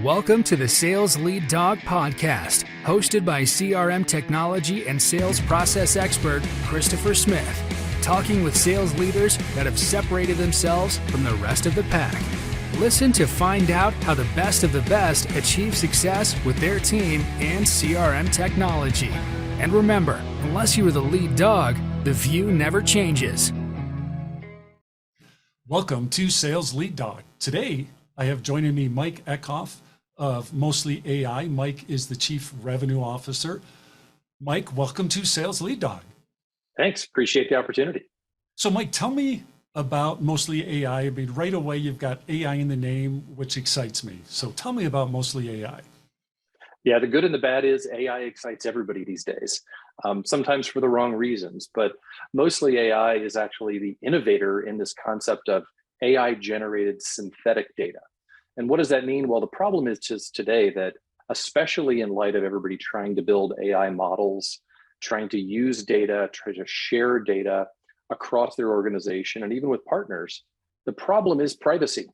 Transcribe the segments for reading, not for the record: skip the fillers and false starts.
Welcome to the Sales Lead Dog Podcast, hosted by CRM technology and sales process expert Christopher Smith, talking with sales leaders that have separated themselves from the rest of the pack. Listen to find out how the best of the best achieve success with their team and CRM technology. And remember, unless you are the lead dog, the view never changes. Welcome to Sales Lead Dog. Today, I have joining me Mike Eckhoff of Mostly AI. Mike is the Chief Revenue Officer. Mike, welcome to Sales Lead Dog. Thanks, appreciate the opportunity. So Mike, tell me about Mostly AI. I mean, right away, you've got AI in the name, which excites me. So tell me about Mostly AI. Yeah, the good and the bad is AI excites everybody these days, sometimes for the wrong reasons, but Mostly AI is actually the innovator in this concept of AI-generated synthetic data. And what does that mean? Well, the problem is just today that, especially in light of everybody trying to build AI models, trying to use data, try to share data across their organization, and even with partners, the problem is privacy.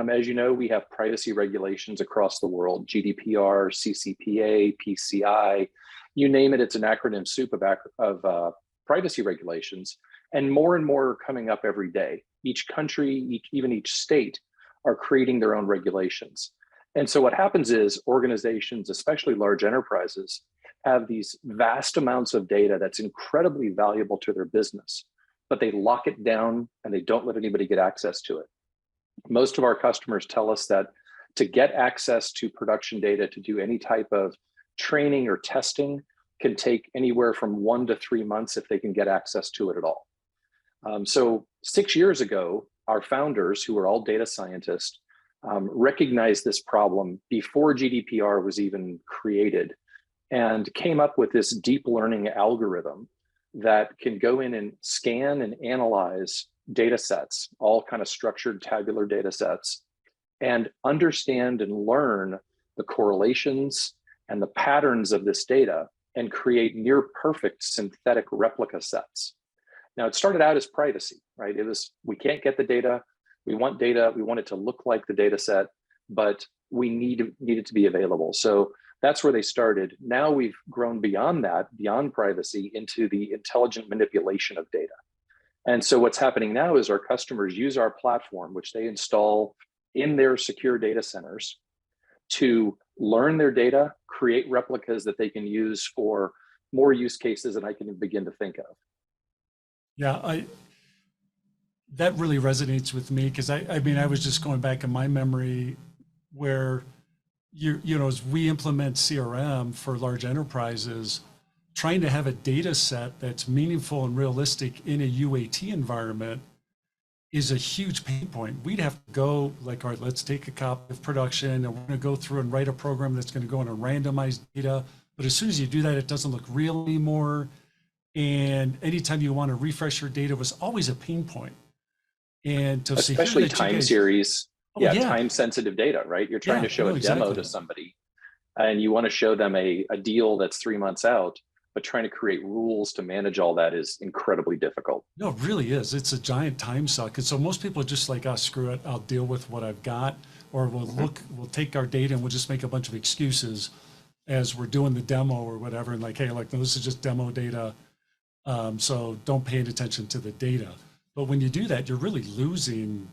As you know, we have privacy regulations across the world, GDPR, CCPA, PCI, you name it, it's an acronym soup of privacy regulations, and more are coming up every day. Each country, even each state, are creating their own regulations. And so what happens is organizations, especially large enterprises, have these vast amounts of data that's incredibly valuable to their business, but they lock it down and they don't let anybody get access to it. Most of our customers tell us that to get access to production data to do any type of training or testing can take anywhere from 1 to 3 months if they can get access to it at all. So 6 years ago, our founders, who were all data scientists, recognized this problem before GDPR was even created and came up with this deep learning algorithm that can go in and scan and analyze data sets, all kind of structured tabular data sets, and understand and learn the correlations and the patterns of this data and create near perfect synthetic replica sets. Now, it started out as privacy, right? It was, we can't get the data. We want it to look like the data set, but we need it to be available. So that's where they started. Now we've grown beyond that, beyond privacy, into the intelligent manipulation of data. And so what's happening now is our customers use our platform, which they install in their secure data centers, to learn their data, create replicas that they can use for more use cases than I can begin to think of. Yeah, that really resonates with me because I mean, I was just going back in my memory where you know, as we implement CRM for large enterprises, trying to have a data set that's meaningful and realistic in a UAT environment is a huge pain point. We'd have to go like, all right, let's take a copy of production and we're going to go through and write a program that's going to go in and randomize data. But as soon as you do that, it doesn't look real anymore. And anytime you want to refresh your data was always a pain point. And to especially time series, time sensitive data, right? You're trying to show a demo to somebody and you want to show them a deal that's 3 months out, but trying to create rules to manage all that is incredibly difficult. No, it really is. It's a giant time suck. And so most people are just like, oh, screw it, I'll deal with what I've got. Or we'll take our data and we'll just make a bunch of excuses as we're doing the demo or whatever. And like, hey, like, no, this is just demo data. So don't pay any attention to the data. But when you do that, you're really losing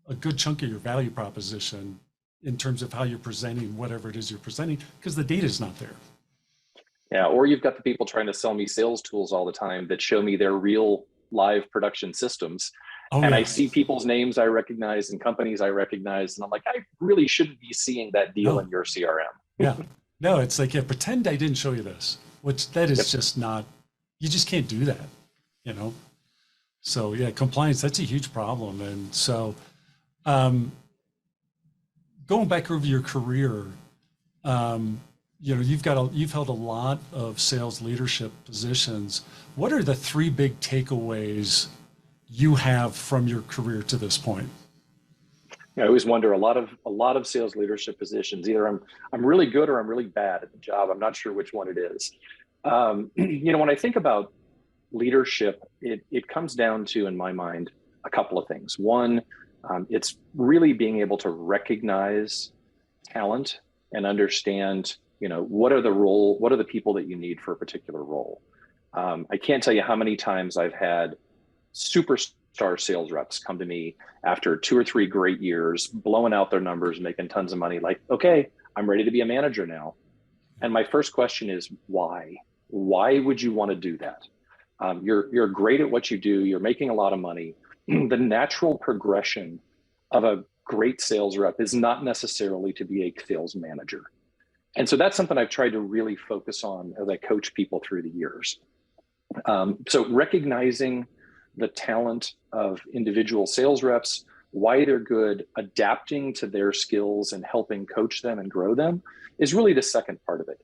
a good chunk of your value proposition in terms of how you're presenting whatever it is you're presenting, because the data is not there. Yeah, or you've got the people trying to sell me sales tools all the time that show me their real live production systems. I see people's names I recognize and companies I recognize, and I'm like, I really shouldn't be seeing that deal in your CRM. Yeah, no, it's like, yeah, pretend I didn't show you this, which that is just not, you just can't do that, you know? So yeah, compliance, that's a huge problem. And so going back over your career, you know, you've held a lot of sales leadership positions. What are the 3 big takeaways you have from your career to this point? I always wonder, a lot of sales leadership positions, either I'm really good or I'm really bad at the job. I'm not sure which one it is. You know, when I think about leadership, it comes down to, in my mind, a couple of things. One, it's really being able to recognize talent and understand, what are the people that you need for a particular role. I can't tell you how many times I've had superstar sales reps come to me after 2 or 3 great years, blowing out their numbers, making tons of money, like, okay, I'm ready to be a manager now. And my first question is, why? Why would you want to do that? You're great at what you do. You're making a lot of money. The natural progression of a great sales rep is not necessarily to be a sales manager. And so that's something I've tried to really focus on as I coach people through the years. So recognizing the talent of individual sales reps, why they're good, adapting to their skills and helping coach them and grow them is really the second part of it.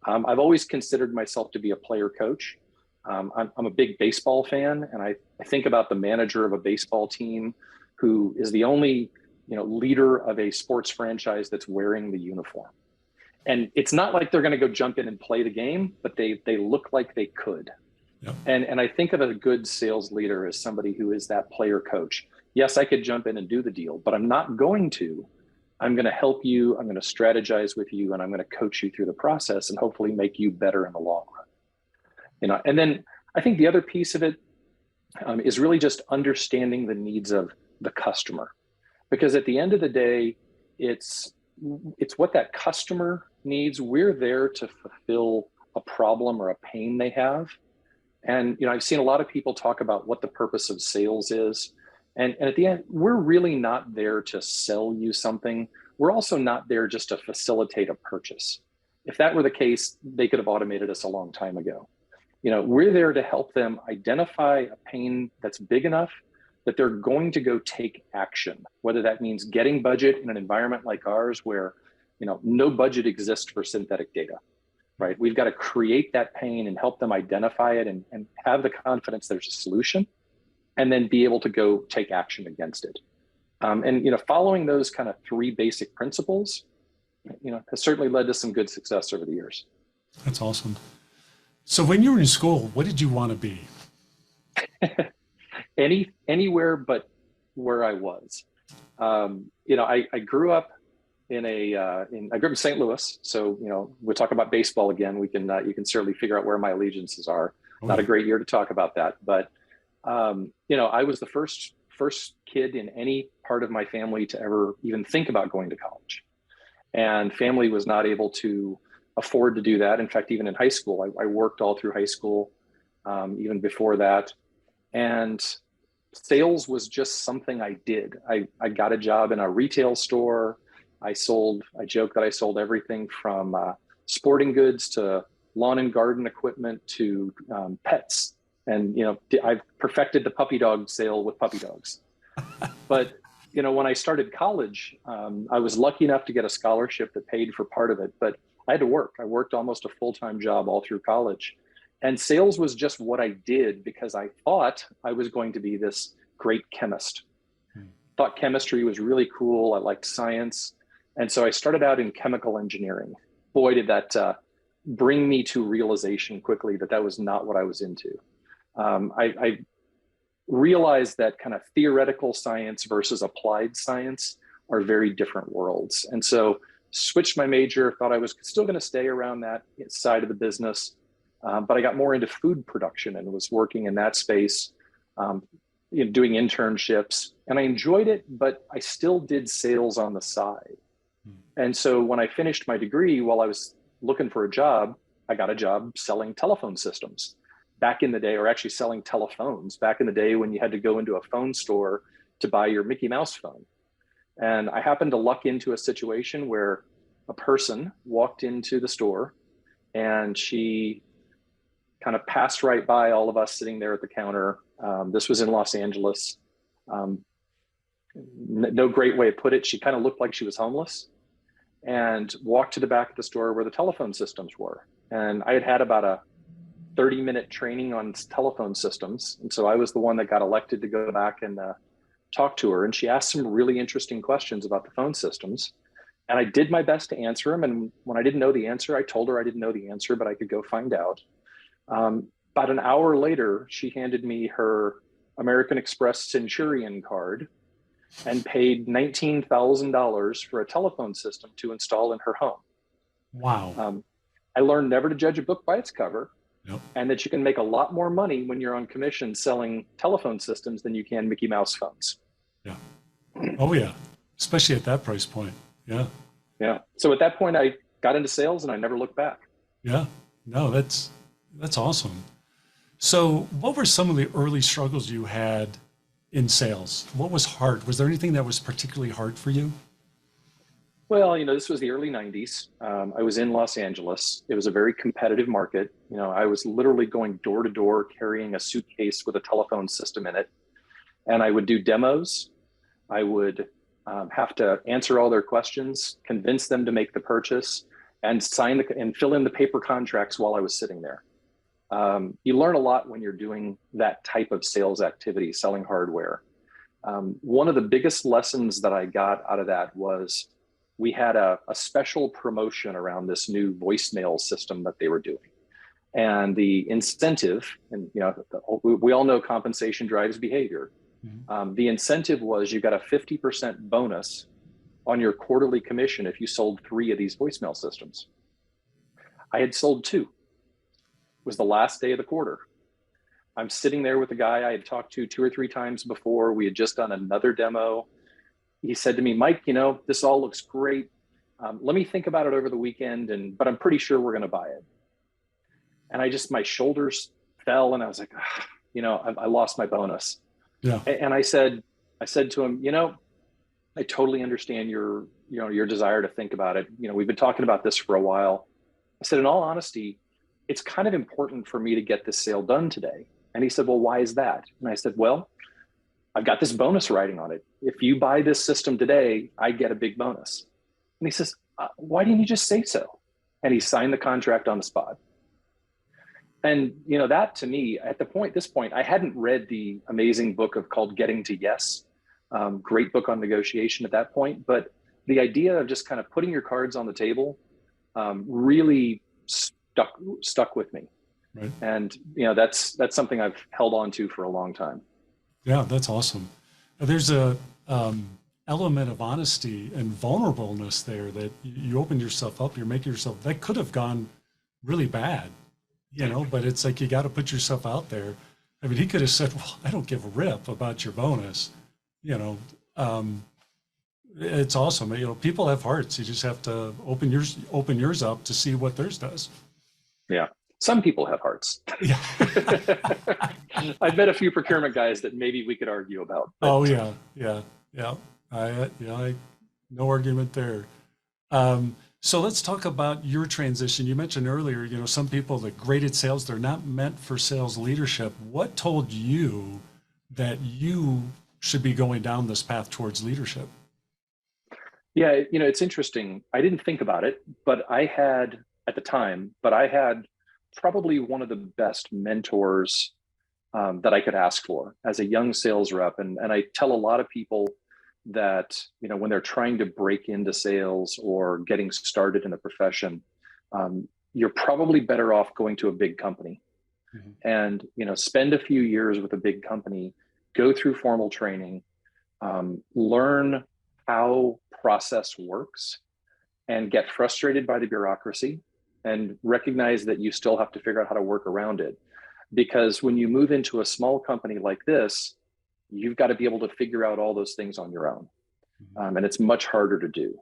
I've always considered myself to be a player coach. I'm a big baseball fan, and I think about the manager of a baseball team who is the only leader of a sports franchise that's wearing the uniform. And it's not like they're going to go jump in and play the game, but they look like they could. Yep. And I think of a good sales leader as somebody who is that player coach. Yes, I could jump in and do the deal, but I'm not going to. I'm going to help you. I'm going to strategize with you, and I'm going to coach you through the process and hopefully make you better in the long run. And then I think the other piece of it is really just understanding the needs of the customer, because at the end of the day, it's what that customer needs. We're there to fulfill a problem or a pain they have. And I've seen a lot of people talk about what the purpose of sales is. And at the end, we're really not there to sell you something. We're also not there just to facilitate a purchase. If that were the case, they could have automated us a long time ago. We're there to help them identify a pain that's big enough that they're going to go take action, whether that means getting budget in an environment like ours where, no budget exists for synthetic data, right? We've got to create that pain and help them identify it and have the confidence there's a solution, and then be able to go take action against it. And following those kind of 3 basic principles, has certainly led to some good success over the years. That's awesome. So when you were in school, what did you want to be? Anywhere but where I was. I grew up I grew up in St. Louis. So, we'll talk about baseball again. You can certainly figure out where my allegiances are. Not a great year to talk about that, but I was the first kid in any part of my family to ever even think about going to college, and family was not able to afford to do that. In fact, even in high school, I worked all through high school, even before that, and sales was just something I did. I got a job in a retail store. I joke that I sold everything from sporting goods to lawn and garden equipment to pets. And, I've perfected the puppy dog sale with puppy dogs. But, when I started college, I was lucky enough to get a scholarship that paid for part of it, but I had to work. I worked almost a full-time job all through college. And sales was just what I did because I thought I was going to be this great chemist. Thought chemistry was really cool. I liked science. And so I started out in chemical engineering. Boy, did that bring me to realization quickly that was not what I was into. I realized that kind of theoretical science versus applied science are very different worlds. And so switched my major, thought I was still going to stay around that side of the business. But I got more into food production and was working in that space, doing internships, and I enjoyed it, but I still did sales on the side. And so when I finished my degree, while I was looking for a job, I got a job selling telephone systems back in the day, or actually selling telephones back in the day when you had to go into a phone store to buy your Mickey Mouse phone. And I happened to luck into a situation where a person walked into the store and she kind of passed right by all of us sitting there at the counter. This was in Los Angeles. No great way to put it. She kind of looked like she was homeless and walked to the back of the store where the telephone systems were. And I had about a 30-minute training on telephone systems. And so I was the one that got elected to go back and talk to her. And she asked some really interesting questions about the phone systems. And I did my best to answer them. And when I didn't know the answer, I told her I didn't know the answer, but I could go find out. About an hour later, she handed me her American Express Centurion card and paid $19,000 for a telephone system to install in her home. Wow. I learned never to judge a book by its cover, Yep. and that you can make a lot more money when you're on commission selling telephone systems than you can Mickey Mouse phones. Yeah. Oh yeah. Especially at that price point. Yeah. Yeah. So at that point, I got into sales and I never looked back. Yeah. No, that's awesome. So what were some of the early struggles you had in sales? What was hard? Was there anything that was particularly hard for you? Well, this was the early 90s. I was in Los Angeles. It was a very competitive market. I was literally going door to door carrying a suitcase with a telephone system in it. And I would do demos. I would have to answer all their questions, convince them to make the purchase, and and fill in the paper contracts while I was sitting there. You learn a lot when you're doing that type of sales activity, selling hardware. One of the biggest lessons that I got out of that was we had a special promotion around this new voicemail system that they were doing. And the incentive, and we all know compensation drives behavior. Mm-hmm. The incentive was you got a 50% bonus on your quarterly commission if you sold 3 of these voicemail systems. I had sold 2. It was the last day of the quarter. I'm sitting there with a guy I had talked to 2 or 3 times before. We had just done another demo. He said to me, Mike, this all looks great. Let me think about it over the weekend, but I'm pretty sure we're going to buy it. And my shoulders fell and I was like, I lost my bonus. Yeah. And I said to him, I totally understand your desire to think about it. We've been talking about this for a while. I said, in all honesty, it's kind of important for me to get this sale done today. And he said, well, why is that? And I said, well, I've got this bonus riding on it. If you buy this system today, I get a big bonus. And he says, why didn't you just say so? And he signed the contract on the spot. And that to me, at this point, I hadn't read the amazing book called Getting to Yes. Great book on negotiation at that point. But the idea of just kind of putting your cards on the table really stuck with me. Right. And that's something I've held on to for a long time. Yeah, that's awesome. There's a element of honesty and vulnerableness there that you open yourself up. You're making yourself, that could have gone really bad, but it's like you got to put yourself out there. I mean, he could have said, well, I don't give a rip about your bonus. It's awesome. People have hearts. You just have to open yours up to see what theirs does. Yeah. Some people have hearts. Yeah. I've met a few procurement guys that maybe we could argue about. But... Oh yeah. I no argument there. So let's talk about your transition. You mentioned earlier, some people that are great at sales, they're not meant for sales leadership. What told you that you should be going down this path towards leadership? Yeah, it's interesting. I didn't think about it, but I had probably one of the best mentors that I could ask for as a young sales rep. And I tell a lot of people that, when they're trying to break into sales or getting started in the profession, you're probably better off going to a big company. Mm-hmm. And, spend a few years with a big company, go through formal training, learn how process works, and get frustrated by the bureaucracy and recognize that you still have to figure out how to work around it. Because when you move into a small company like this, you've got to be able to figure out all those things on your own. And it's much harder to do.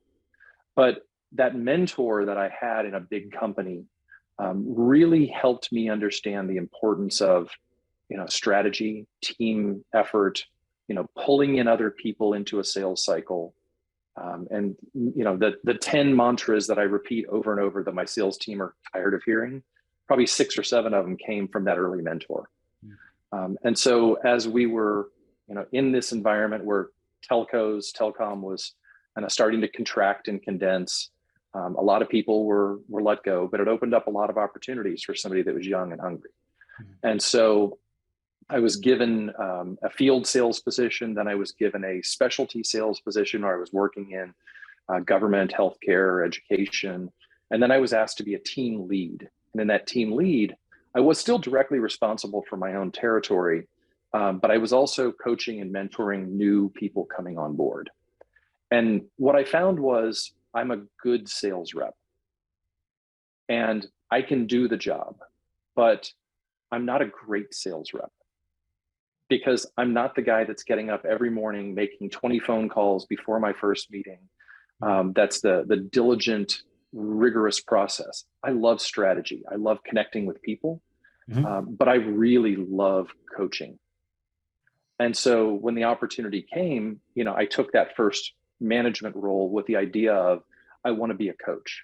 But that mentor that I had in a big company really helped me understand the importance of, strategy, team effort, pulling in other people into a sales cycle. And the 10 mantras that I repeat over and over that my sales team are tired of hearing, probably 6 or 7 of them came from that early mentor. And so as we were, in this environment where telecom was kind of starting to contract and condense, a lot of people were let go, but it opened up a lot of opportunities for somebody that was young and hungry. And so I was given a field sales position. Then I was given a specialty sales position where I was working in government, healthcare, education. And then I was asked to be a team lead. And in that team lead, I was still directly responsible for my own territory, but I was also coaching and mentoring new people coming on board. And what I found was I'm a good sales rep. and I can do the job, but I'm not a great sales rep because I'm not the guy that's getting up every morning making 20 phone calls before my first meeting. That's the diligent, rigorous process. I love strategy. I love connecting with people, but I really love coaching. And so when the opportunity came, I took that first management role with the idea of, I want to be a coach.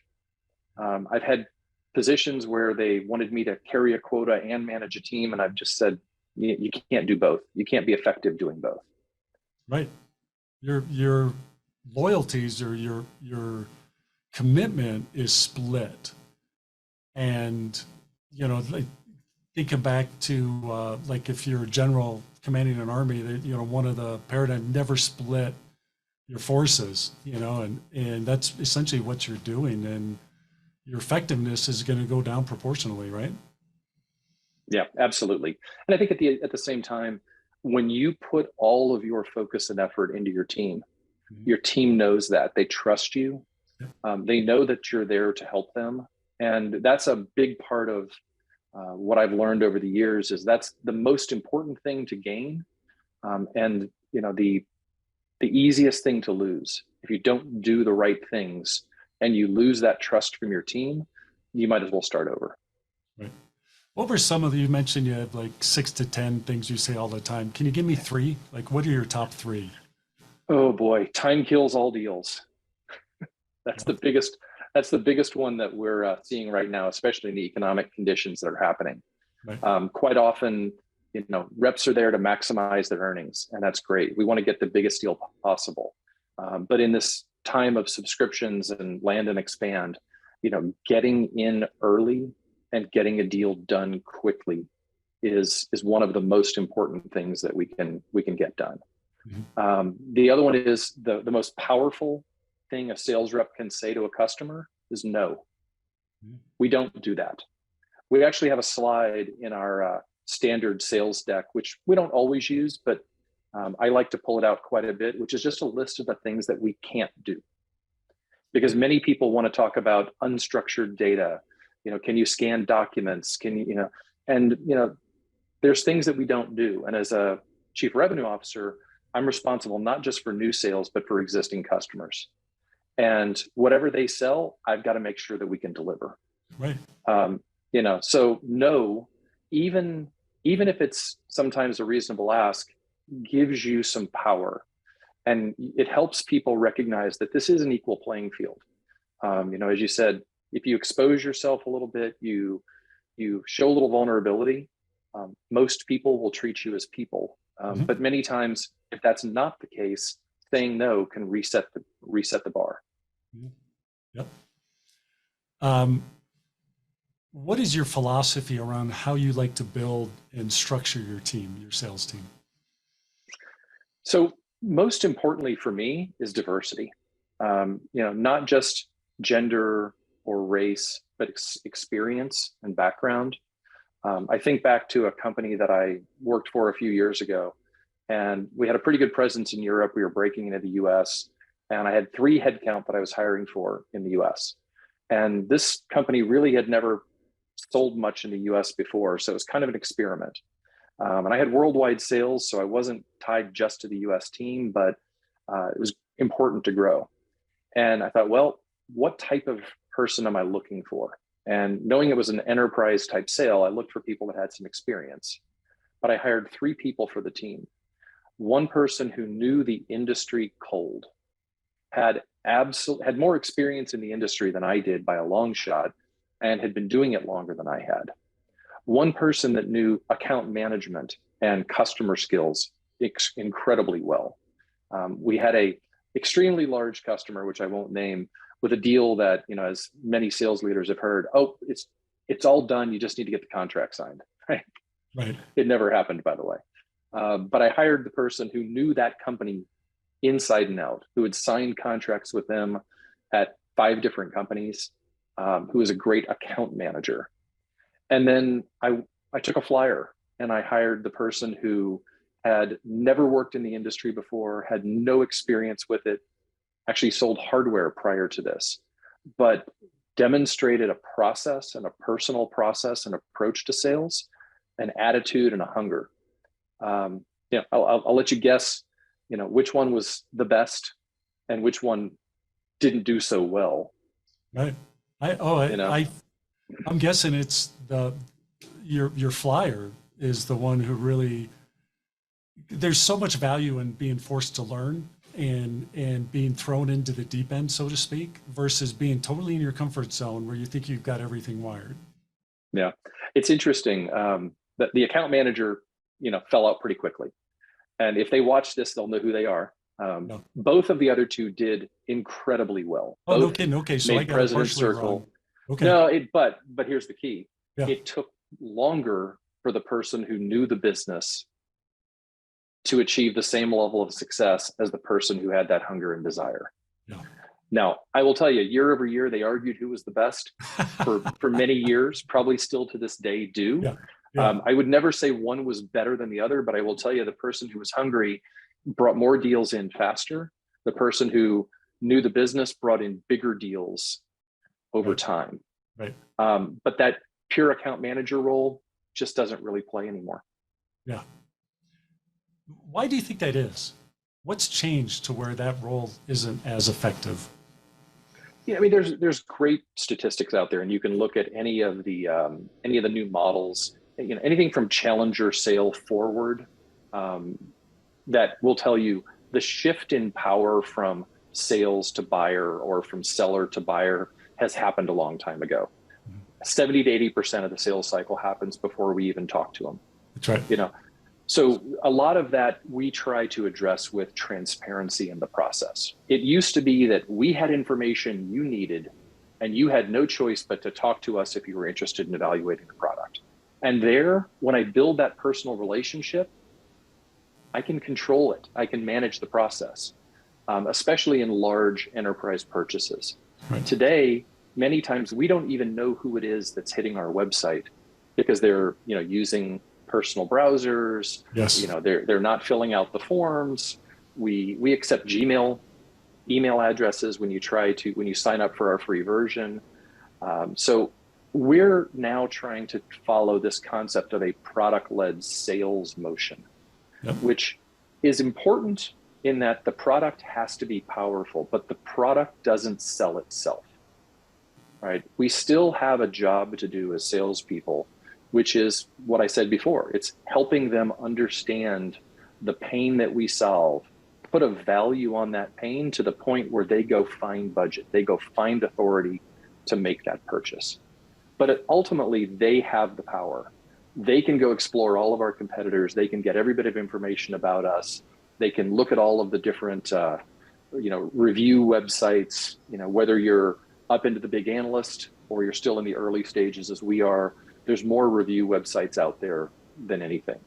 I've had positions where they wanted me to carry a quota and manage a team, and I've just said, you can't do both. You can't be effective doing both. Right. Your loyalties or your commitment is split. And, like, thinking back to like if you're a general commanding an army, one of the paradigm, never split your forces, and that's essentially what you're doing, and your effectiveness is going to go down proportionally, right? Yeah, absolutely. And I think at the same time, when you put all of your focus and effort into your team knows that they trust you. They know that you're there to help them. And that's a big part of what I've learned over the years is that's the most important thing to gain. And the easiest thing to lose. If you don't do the right things and you lose that trust from your team, you might as well start over. Right. What were some of you mentioned you have like 6 to 10 things you say all the time. Can you give me 3? Like, what are your top 3? Oh boy, time kills all deals. That's the biggest one that we're seeing right now, especially in the economic conditions that are happening. Right. Quite often, reps are there to maximize their earnings, and that's great. We want to get the biggest deal possible. But in this time of subscriptions and land and expand, getting in early and getting a deal done quickly is one of the most important things that we can get done. The other one is the most powerful thing a sales rep can say to a customer is no. We don't do that. We actually have a slide in our standard sales deck, which we don't always use, but I like to pull it out quite a bit, which is just a list of the things that we can't do. Because many people want to talk about unstructured data. Can you scan documents? Can you, there's things that we don't do. And as a chief revenue officer, I'm responsible not just for new sales, but for existing customers. And whatever they sell, I've got to make sure that we can deliver. Right. So no, even if it's sometimes a reasonable ask, gives you some power. And it helps people recognize that this is an equal playing field. As you said, if you expose yourself a little bit, you show a little vulnerability, most people will treat you as people. But many times, if that's not the case, saying no can reset the bar. Yep. What is your philosophy around how you like to build and structure your team, your sales team? So most importantly for me is diversity. Not just gender or race, but experience and background. I think back to a company that I worked for a few years ago, and we had a pretty good presence in Europe. We were breaking into the US, and I had 3 headcount that I was hiring for in the US. And this company really had never sold much in the US before, so it was kind of an experiment. And I had worldwide sales, so I wasn't tied just to the US team, but it was important to grow. And I thought, well, what type of person am I looking for? And knowing it was an enterprise type sale, I looked for people that had some experience. But I hired 3 people for the team. One person who knew the industry cold, had more experience in the industry than I did by a long shot, and had been doing it longer than I had. One person that knew account management and customer skills incredibly well. We had a extremely large customer, which I won't name, with a deal that, as many sales leaders have heard, oh, it's all done. You just need to get the contract signed, right? Right. It never happened, by the way. But I hired the person who knew that company inside and out, who had signed contracts with them at 5 different companies, who was a great account manager. And then I took a flyer and I hired the person who had never worked in the industry before, had no experience with it, actually sold hardware prior to this, but demonstrated a process and a personal process and approach to sales, an attitude and a hunger. I'll let you guess, which one was the best and which one didn't do so well. Right. I'm guessing it's your flyer is the one who really, there's so much value in being forced to learn and being thrown into the deep end, so to speak, versus being totally in your comfort zone where you think you've got everything wired. Yeah, it's interesting that the account manager, fell out pretty quickly. And if they watch this, they'll know who they are. No. Both of the other two did incredibly well. Oh, Both no kidding. Okay, so I got President's Circle. Wrong. Okay. No, but here's the key. Yeah. It took longer for the person who knew the business to achieve the same level of success as the person who had that hunger and desire. Yeah. Now, I will tell you, year over year, they argued who was the best for many years, probably still to this day do. Yeah. Yeah. I would never say one was better than the other, but I will tell you the person who was hungry brought more deals in faster. The person who knew the business brought in bigger deals over time. Right. But that pure account manager role just doesn't really play anymore. Yeah. Why do you think that is? What's changed to where that role isn't as effective? Yeah, I mean, there's great statistics out there, and you can look at any of the new models. Anything from challenger sale forward, that will tell you the shift in power from sales to buyer or from seller to buyer has happened a long time ago. 70 to 80% of the sales cycle happens before we even talk to them. That's right. So a lot of that we try to address with transparency in the process. It used to be that we had information you needed and you had no choice but to talk to us if you were interested in evaluating the product. And there, when I build that personal relationship, I can control it. I can manage the process, especially in large enterprise purchases. Right. Today, many times we don't even know who it is that's hitting our website because they're using personal browsers. Yes. They're not filling out the forms. We accept Gmail email addresses when you sign up for our free version. So we're now trying to follow this concept of a product-led sales motion, Yep. which is important in that the product has to be powerful, but the product doesn't sell itself, right? We still have a job to do as salespeople, which is what I said before. It's helping them understand the pain that we solve, put a value on that pain to the point where they go find budget, they go find authority to make that purchase. But ultimately, they have the power. They can go explore all of our competitors. They can get every bit of information about us. They can look at all of the different, review websites, whether you're up into the big analyst or you're still in the early stages as we are. There's more review websites out there than anything.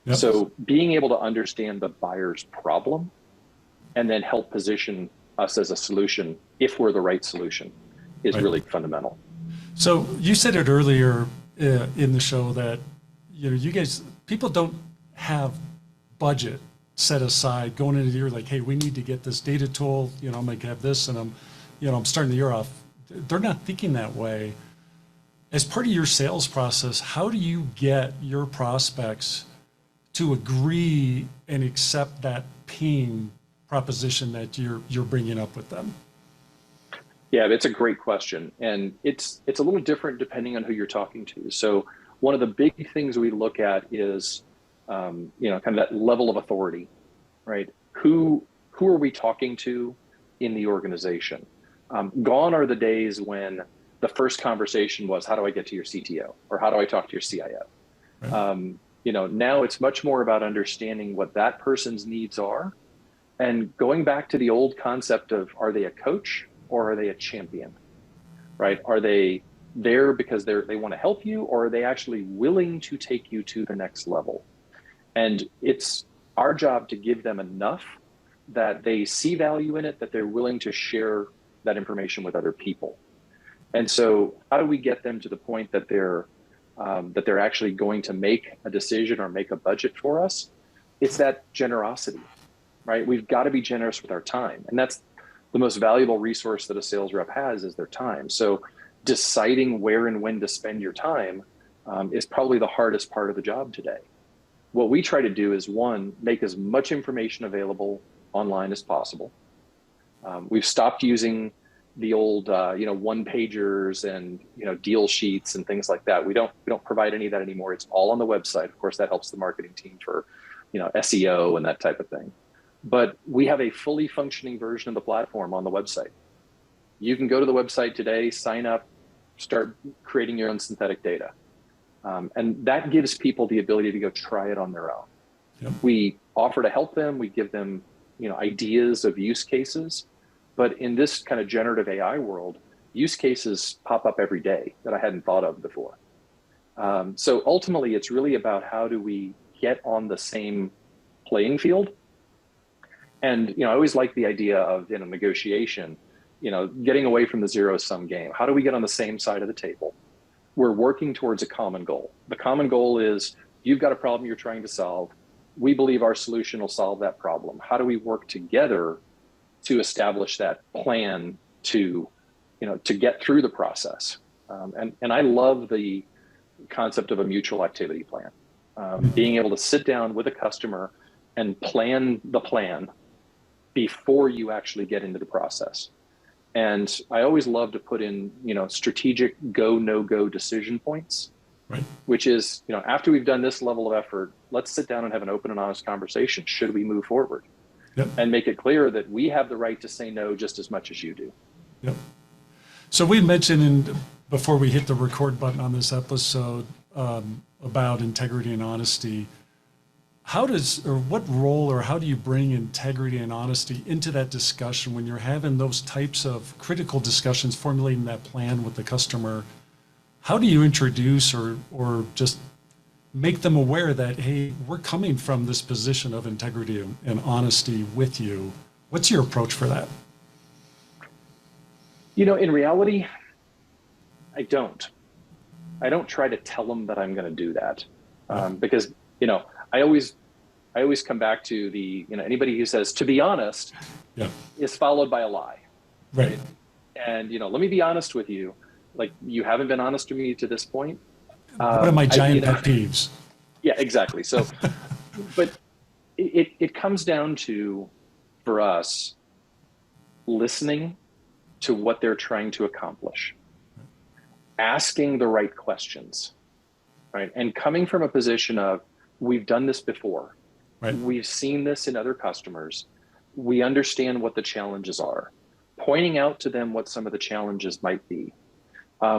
Yep. So being able to understand the buyer's problem and then help position us as a solution, if we're the right solution, is Right. really fundamental. So you said it earlier in the show that people don't have budget set aside going into the year like, hey, we need to get this data tool. I'm going to have this, and I'm starting the year off. They're not thinking that way. As part of your sales process, how do you get your prospects to agree and accept that pain proposition that you're bringing up with them? Yeah, it's a great question. And it's a little different depending on who you're talking to. So one of the big things we look at is, kind of that level of authority, right? Who are we talking to in the organization? Gone are the days when the first conversation was, how do I get to your CTO? Or how do I talk to your CIO? Right. Now it's much more about understanding what that person's needs are and going back to the old concept of, are they a coach or are they a champion, right? Are they there because they want to help you, or are they actually willing to take you to the next level? And it's our job to give them enough that they see value in it, that they're willing to share that information with other people. And so how do we get them to the point that they're actually going to make a decision or make a budget for us? It's that generosity, right? We've got to be generous with our time. And that's the most valuable resource that a sales rep has, is their time. So deciding where and when to spend your time is probably the hardest part of the job today. What we try to do is, one, make as much information available online as possible. We've stopped using the old, one pagers and, deal sheets and things like that. We don't provide any of that anymore. It's all on the website. Of course, that helps the marketing team for, SEO and that type of thing. But we have a fully functioning version of the platform on the website. You can go to the website today, sign up, start creating your own synthetic data. And that gives people the ability to go try it on their own. Yep. We offer to help them. We give them, ideas of use cases. But in this kind of generative AI world, use cases pop up every day that I hadn't thought of before. So ultimately, it's really about how do we get on the same playing field. And, I always like the idea of, in a negotiation, getting away from the zero-sum game. How do we get on the same side of the table? We're working towards a common goal. The common goal is, you've got a problem you're trying to solve. We believe our solution will solve that problem. How do we work together to establish that plan to get through the process? And I love the concept of a mutual activity plan. Being able to sit down with a customer and plan the plan before you actually get into the process. And I always love to put in, strategic go, no-go decision points, right? Which is, after we've done this level of effort, let's sit down and have an open and honest conversation. Should we move forward? Yep. And make it clear that we have the right to say no just as much as you do. Yep. So we mentioned before we hit the record button on this episode about integrity and honesty. What role or how do you bring integrity and honesty into that discussion when you're having those types of critical discussions, formulating that plan with the customer? How do you introduce or just make them aware that, hey, we're coming from this position of integrity and honesty with you? What's your approach for that? In reality, I don't try to tell them that I'm going to do that because, I always come back to the, anybody who says, to be honest, is followed by a lie. Right. And, let me be honest with you. Like, you haven't been honest with me to this point. What are my giant pet peeves? Yeah, exactly. So, but it comes down to, for us, listening to what they're trying to accomplish, asking the right questions, right? And coming from a position of, we've done this before. Right. We've seen this in other customers. We understand what the challenges are, pointing out to them what some of the challenges might be.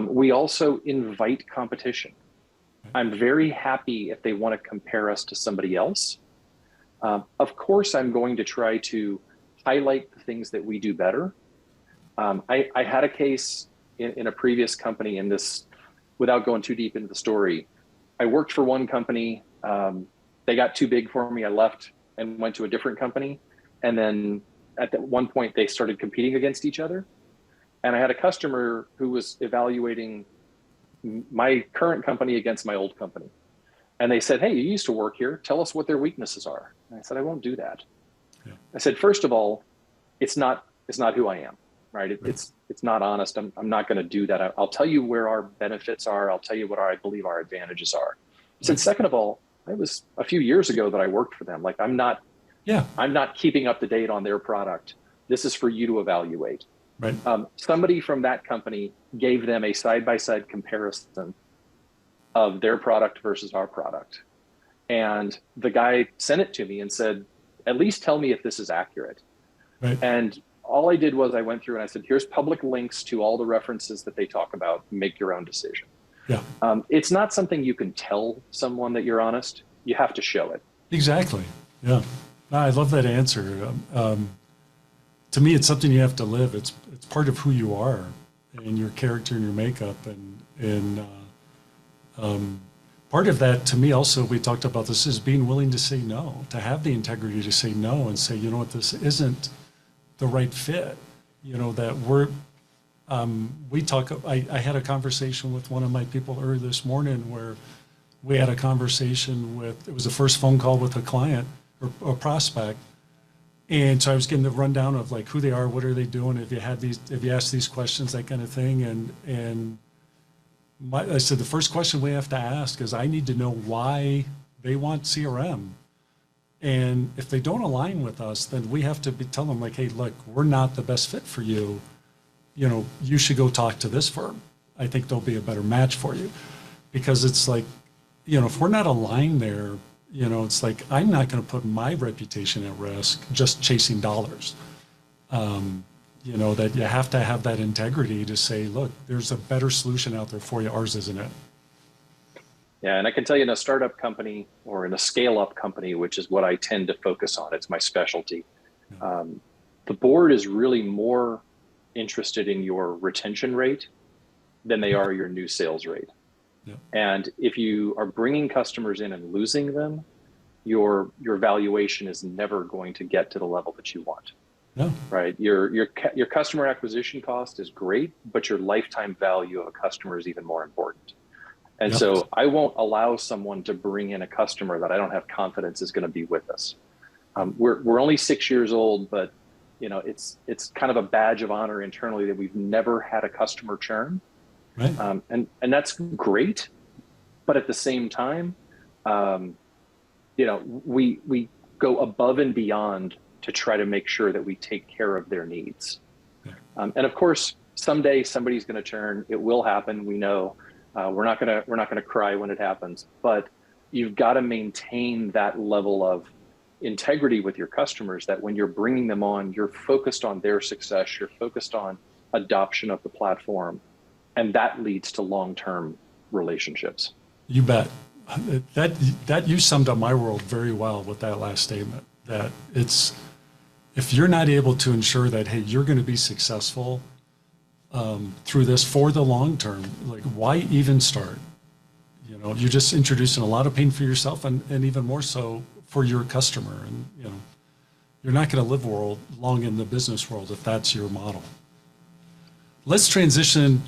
We also invite competition. I'm very happy if they want to compare us to somebody else. Of course, I'm going to try to highlight the things that we do better. I had a case in a previous company in this, without going too deep into the story. I worked for one company. They got too big for me. I left and went to a different company. And then at that one point, they started competing against each other. And I had a customer who was evaluating my current company against my old company. And they said, hey, you used to work here. Tell us what their weaknesses are. And I said, I won't do that. Yeah. I said, first of all, it's not who I am, right? It's not honest. I'm not going to do that. I'll tell you where our benefits are. I'll tell you what I believe our advantages are. I said, second of all, it was a few years ago that I worked for them. Like, I'm not keeping up to date on their product. This is for you to evaluate. Right. Somebody from that company gave them a side-by-side comparison of their product versus our product. And the guy sent it to me and said, at least tell me if this is accurate. Right. And all I did was I went through and I said, here's public links to all the references that they talk about. Make your own decision. Yeah. It's not something you can tell someone that you're honest. You have to show it. Exactly. Yeah. No, I love that answer. To me, it's something you have to live. It's part of who you are and your character and your makeup. And part of that, to me also, we talked about this, is being willing to say no, to have the integrity to say no and say, you know what, this isn't the right fit. That we're, I had a conversation with one of my people earlier this morning where we had a conversation with, it was the first phone call with a client or a prospect. And so I was getting the rundown of like who they are, what are they doing, if you asked these questions, that kind of thing. And I said, the first question we have to ask is I need to know why they want CRM. And if they don't align with us, then we have to tell them like, hey, look, we're not the best fit for you. You should go talk to this firm. I think they'll be a better match for you. Because it's like, if we're not aligned there, it's like, I'm not going to put my reputation at risk just chasing dollars. That you have to have that integrity to say, look, there's a better solution out there for you. Ours isn't it. Yeah, and I can tell you in a startup company or in a scale-up company, which is what I tend to focus on, it's my specialty. The board is really more interested in your retention rate than they are your new sales rate. Yeah. And if you are bringing customers in and losing them, your valuation is never going to get to the level that you want. No. Right? Your customer acquisition cost is great, but your lifetime value of a customer is even more important. And so I won't allow someone to bring in a customer that I don't have confidence is going to be with us. We're only 6 years old, but it's kind of a badge of honor internally that we've never had a customer churn. Right. And that's great. But at the same time, we go above and beyond to try to make sure that we take care of their needs. Yeah. And of course, someday somebody's going to churn. It will happen. We know. We're not gonna cry when it happens, but you've got to maintain that level of integrity with your customers, that when you're bringing them on, you're focused on their success, you're focused on adoption of the platform, and that leads to long-term relationships. You bet. That you summed up my world very well with that last statement, that it's, if you're not able to ensure that, hey, you're going to be successful through this for the long term, like, why even start? You're just introducing a lot of pain for yourself and even more so for your customer. And you're not going to live long in the business world if that's your model. Let's transition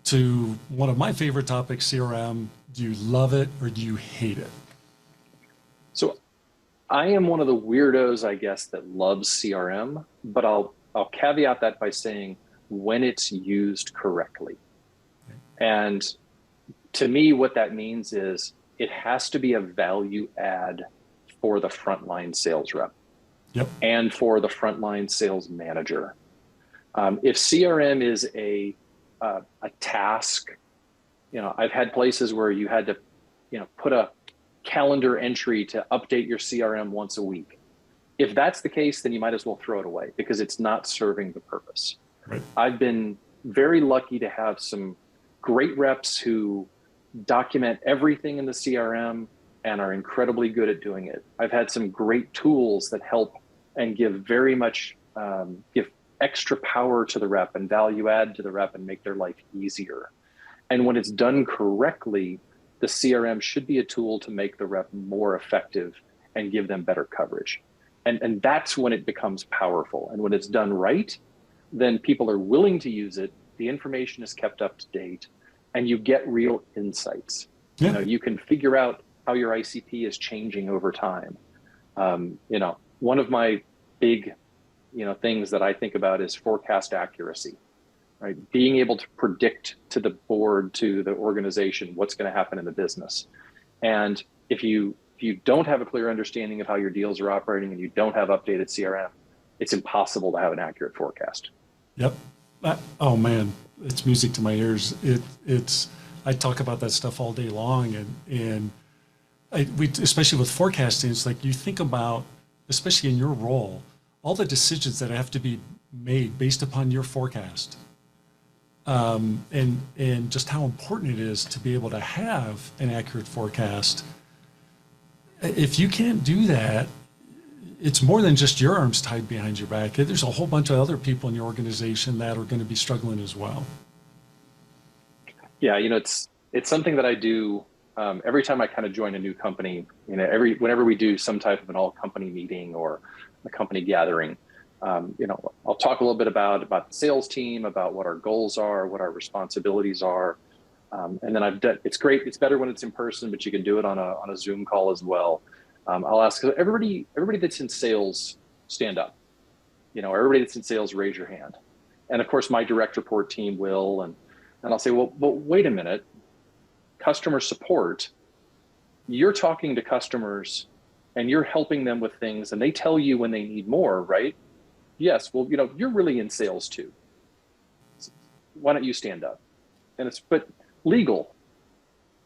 to one of my favorite topics, CRM. Do you love it or do you hate it? So I am one of the weirdos, I guess, that loves CRM, but I'll caveat that by saying when it's used correctly. Okay. And to me, what that means is it has to be a value add for the frontline sales rep. Yep. And for the frontline sales manager. If CRM is a task, I've had places where you had to, put a calendar entry to update your CRM once a week. If that's the case, then you might as well throw it away because it's not serving the purpose. Right. I've been very lucky to have some great reps who document everything in the CRM and are incredibly good at doing it. I've had some great tools that help and give very much, give extra power to the rep and value add to the rep and make their life easier. And when it's done correctly, the CRM should be a tool to make the rep more effective and give them better coverage. And that's when it becomes powerful. And when it's done right, then people are willing to use it. The information is kept up to date and you get real insights. Yeah. You can figure out how your ICP is changing over time. One of my big, things that I think about is forecast accuracy, right? Being able to predict to the board, to the organization, what's going to happen in the business. And if you don't have a clear understanding of how your deals are operating and you don't have updated CRM, it's impossible to have an accurate forecast. Yep. Oh man, it's music to my ears. I talk about that stuff all day long, and we, especially with forecasting, it's like you think about, especially in your role, all the decisions that have to be made based upon your forecast, and just how important it is to be able to have an accurate forecast. If you can't do that, it's more than just your arms tied behind your back. There's a whole bunch of other people in your organization that are going to be struggling as well. Yeah, it's something that I do every time I kind of join a new company. Whenever we do some type of an all-company meeting or a company gathering, I'll talk a little bit about the sales team, about what our goals are, what our responsibilities are, and then it's great. It's better when it's in person, but you can do it on a Zoom call as well. I'll ask everybody that's in sales, stand up. Everybody that's in sales, raise your hand. And of course, my direct report team will, and I'll say, well, but wait a minute, customer support, you're talking to customers and you're helping them with things and they tell you when they need more, right? Yes, well, you're really in sales too. Why don't you stand up? But legal,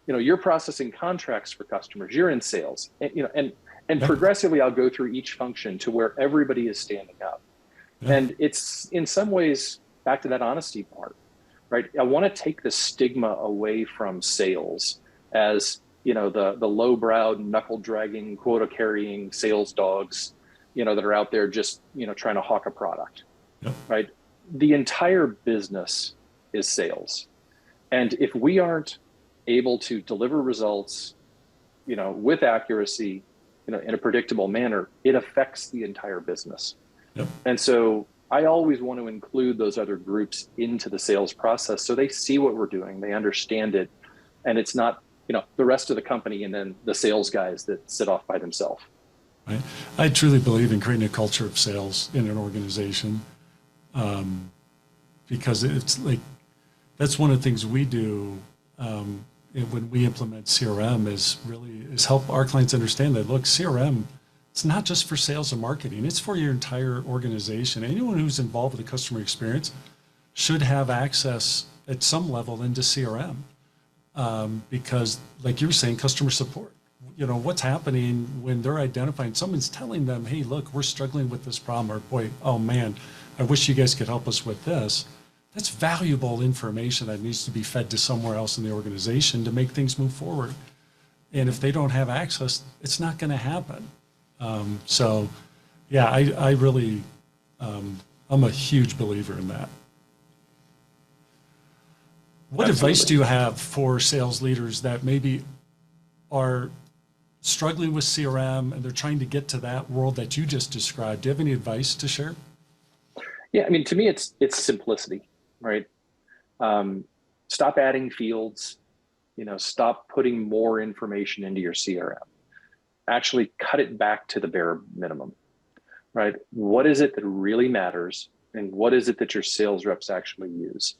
you're processing contracts for customers, you're in sales, and progressively I'll go through each function to where everybody is standing up. Yeah. And it's in some ways back to that honesty part, right? I want to take the stigma away from sales as, the low-browed, knuckle-dragging, quota-carrying sales dogs, that are out there just, trying to hawk a product, yep. Right? The entire business is sales. And if we aren't able to deliver results, with accuracy, in a predictable manner, it affects the entire business. Yep. And so I always want to include those other groups into the sales process so they see what we're doing, they understand it, and it's not, the rest of the company and then the sales guys that sit off by themselves. Right. I truly believe in creating a culture of sales in an organization, because it's like, that's one of the things we do when we implement CRM is help our clients understand that, look, CRM, it's not just for sales and marketing, it's for your entire organization. Anyone who's involved with the customer experience should have access at some level into CRM, because like you were saying, customer support, what's happening when they're identifying, someone's telling them, hey, look, we're struggling with this problem, or boy, oh man, I wish you guys could help us with this. That's valuable information that needs to be fed to somewhere else in the organization to make things move forward. And if they don't have access, it's not going to happen. So yeah, I really, I'm a huge believer in that. What Absolutely. Advice do you have for sales leaders that maybe are struggling with CRM and they're trying to get to that world that you just described? Do you have any advice to share? Yeah, to me, it's simplicity, right? Stop adding fields, stop putting more information into your CRM. Actually cut it back to the bare minimum, right? What is it that really matters? And what is it that your sales reps actually use?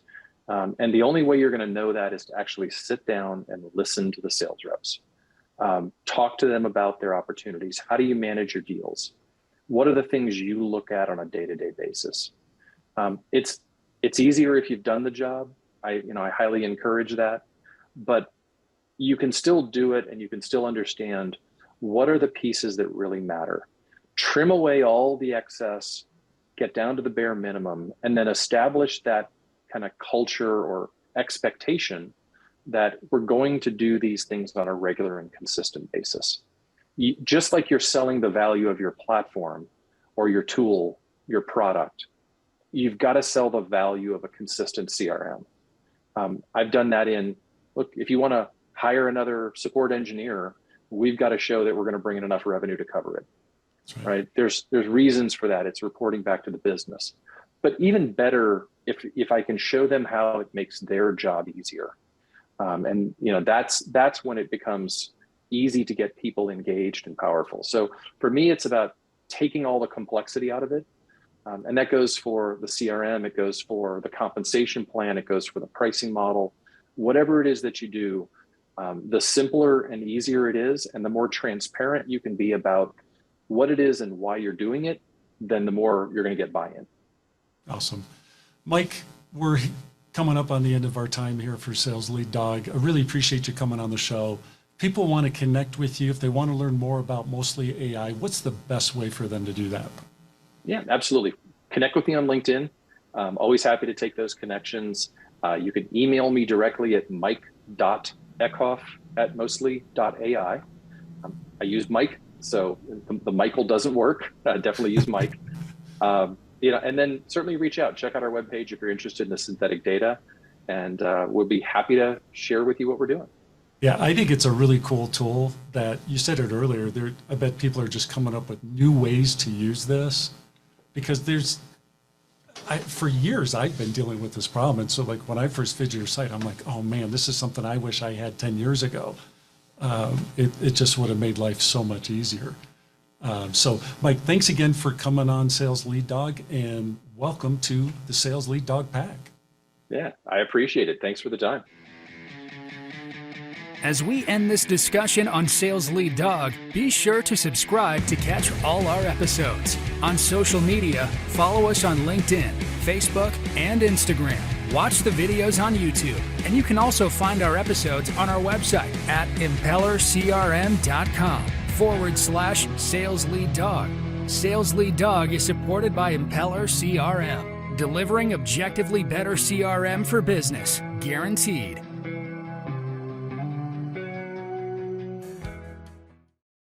And the only way you're going to know that is to actually sit down and listen to the sales reps. Talk to them about their opportunities. How do you manage your deals? What are the things you look at on a day-to-day basis? It's easier if you've done the job. I highly encourage that, but you can still do it and you can still understand what are the pieces that really matter. Trim away all the excess, get down to the bare minimum, and then establish that kind of culture or expectation that we're going to do these things on a regular and consistent basis. Just like you're selling the value of your platform or your tool, your product, you've got to sell the value of a consistent CRM. I've done that look, if you want to hire another support engineer, we've got to show that we're going to bring in enough revenue to cover it. That's right. There's reasons for that. It's reporting back to the business. But even better, if I can show them how it makes their job easier. And that's when it becomes easy to get people engaged and powerful. So for me, it's about taking all the complexity out of it. And that goes for the CRM, it goes for the compensation plan, it goes for the pricing model, whatever it is that you do, the simpler and easier it is, and the more transparent you can be about what it is and why you're doing it, then the more you're going to get buy-in. Awesome. Mike, we're coming up on the end of our time here for Sales Lead Dog. I really appreciate you coming on the show. People want to connect with you. If they want to learn more about mostly AI, what's the best way for them to do that? Yeah, absolutely. Connect with me on LinkedIn. I'm always happy to take those connections. You can email me directly at mike.eckhoff@mostly.ai. I use Mike, so the Michael doesn't work. Definitely use Mike. And then certainly reach out. Check out our webpage if you're interested in the synthetic data, and we'll be happy to share with you what we're doing. Yeah, I think it's a really cool tool that you said it earlier. I bet people are just coming up with new ways to use this, because for years I've been dealing with this problem. And so like when I first visited your site, I'm like, oh man, this is something I wish I had 10 years ago. It just would have made life so much easier. So Mike, thanks again for coming on Sales Lead Dog, and welcome to the Sales Lead Dog Pack. Yeah, I appreciate it. Thanks for the time. As we end this discussion on Sales Lead Dog, be sure to subscribe to catch all our episodes. On social media, follow us on LinkedIn, Facebook, and Instagram. Watch the videos on YouTube, and you can also find our episodes on our website at impellercrm.com/Sales Lead Dog. Sales Lead Dog is supported by Impeller CRM, delivering objectively better CRM for business, guaranteed.